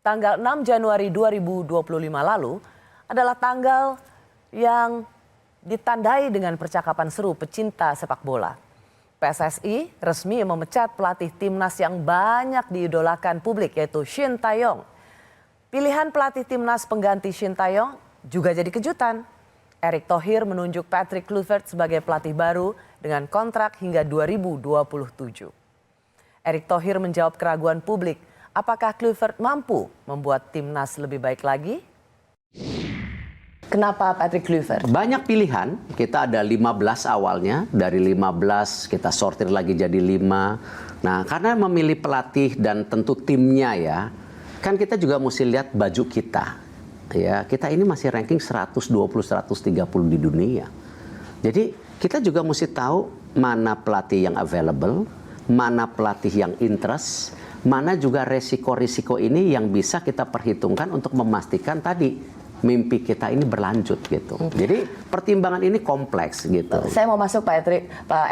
tanggal 6 Januari 2025 lalu adalah tanggal yang ditandai dengan percakapan seru pecinta sepak bola. PSSI resmi memecat pelatih timnas yang banyak diidolakan publik, yaitu Shin Tae-yong. Pilihan pelatih timnas pengganti Shin Tae-yong juga jadi kejutan. Erick Thohir menunjuk Patrick Kluivert sebagai pelatih baru dengan kontrak hingga 2027. Erick Thohir menjawab keraguan publik, apakah Kluivert mampu membuat timnas lebih baik lagi? Kenapa Patrick Kluivert? Banyak pilihan, kita ada 15 awalnya, dari 15 kita sortir lagi jadi 5. Nah, karena memilih pelatih dan tentu timnya ya, kan kita juga mesti lihat baju kita. Ya, kita ini masih ranking 120-130 di dunia. Jadi kita juga mesti tahu mana pelatih yang available, mana pelatih yang interest, mana juga resiko-risiko ini yang bisa kita perhitungkan untuk memastikan tadi mimpi kita ini berlanjut gitu. Jadi pertimbangan ini kompleks gitu. Saya mau masuk Pak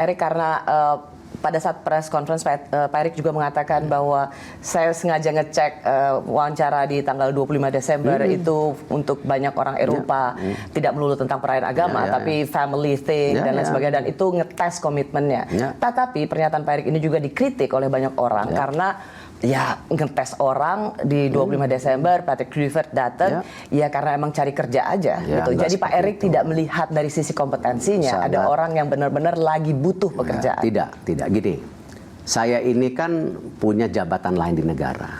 Erick karena pada saat press conference Pak Erick juga mengatakan bahwa saya sengaja ngecek wawancara di tanggal 25 Desember itu untuk banyak orang Eropa, tidak melulu tentang perayaan agama tapi family thing dan lain sebagainya, dan itu ngetes komitmennya. Tetapi pernyataan Pak Erick ini juga dikritik oleh banyak orang karena ya ngetes orang di 25 Desember Patrick Kluivert datang ya karena emang cari kerja aja gitu. Jadi Pak Erick tidak melihat dari sisi kompetensinya. Ada orang yang benar-benar lagi butuh pekerjaan. Tidak gini. Saya ini kan punya jabatan lain di negara.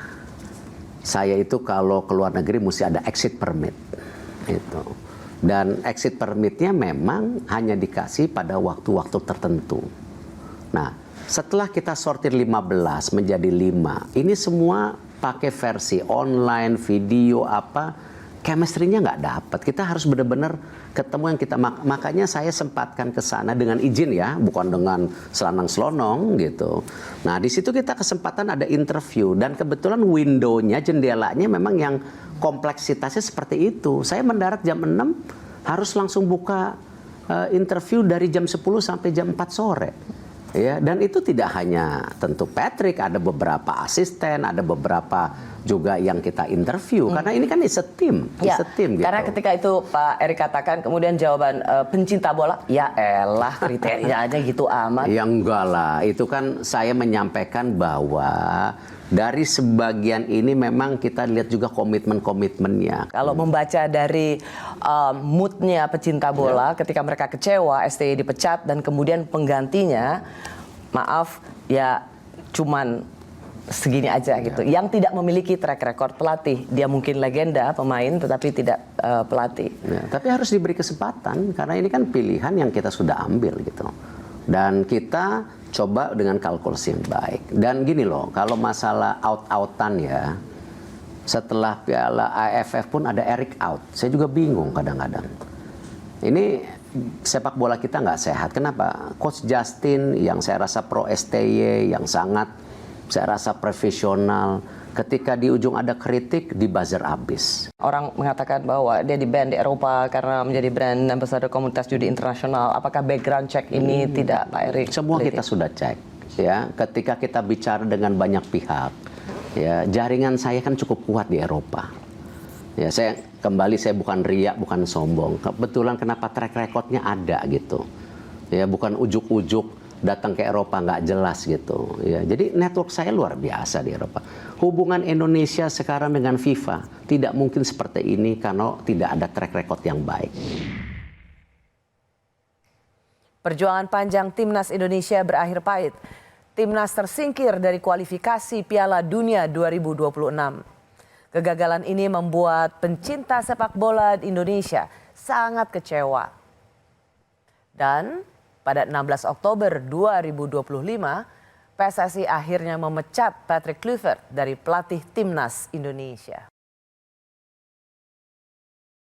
Saya itu kalau ke luar negeri mesti ada exit permit gitu. Dan exit permitnya memang hanya dikasih pada waktu-waktu tertentu. Nah, setelah kita sortir 15 menjadi 5, ini semua pakai versi online, video apa, chemistry-nya nggak dapat. Kita harus benar-benar ketemu yang kita, makanya saya sempatkan ke sana dengan izin ya, bukan dengan selanang-selonong gitu. Nah di situ kita kesempatan ada interview dan kebetulan window-nya, jendelanya memang yang kompleksitasnya seperti itu. Saya mendarat jam 6, harus langsung buka interview dari jam 10 sampai jam 4 sore. Ya, dan itu tidak hanya tentu Patrick, ada beberapa asisten, ada beberapa juga yang kita interview karena ini kan is a team, gitu. Karena gitu. ketika itu Pak Erick katakan kemudian jawaban pencinta bola, ya elah kriteria aja gitu amat. Ya enggak lah, itu kan saya menyampaikan bahwa dari sebagian ini memang kita lihat juga komitmen-komitmennya. Kalau membaca dari moodnya pecinta bola ketika mereka kecewa STY dipecat dan kemudian penggantinya, maaf ya cuman segini aja gitu. Yang tidak memiliki track record pelatih. Dia mungkin legenda pemain tetapi tidak pelatih. Ya, tapi harus diberi kesempatan karena ini kan pilihan yang kita sudah ambil gitu. Dan kita coba dengan kalkulasi yang baik. Dan gini loh, kalau masalah out-outan ya, setelah Piala AFF pun ada Erick out. Saya juga bingung kadang-kadang. Ini sepak bola kita nggak sehat. Kenapa? Coach Justin yang saya rasa pro STY, yang sangat saya rasa profesional, ketika di ujung ada kritik, di buzzer abis. Orang mengatakan bahwa dia di-ban di Eropa karena menjadi brand ambassador komunitas judi internasional. Apakah background check ini tidak, Pak Erick? Semua kita sudah cek. Ya, ketika kita bicara dengan banyak pihak, ya jaringan saya kan cukup kuat di Eropa. Ya, saya bukan riak, bukan sombong. Kebetulan kenapa track recordnya ada gitu. Ya, bukan ujuk-ujuk datang ke Eropa nggak jelas gitu. Ya, jadi network saya luar biasa di Eropa. Hubungan Indonesia sekarang dengan FIFA tidak mungkin seperti ini karena tidak ada track record yang baik. Perjuangan panjang Timnas Indonesia berakhir pahit. Timnas tersingkir dari kualifikasi Piala Dunia 2026. Kegagalan ini membuat pencinta sepak bola di Indonesia sangat kecewa. Dan pada 16 Oktober 2025, PSSI akhirnya memecat Patrick Kluivert dari pelatih Timnas Indonesia.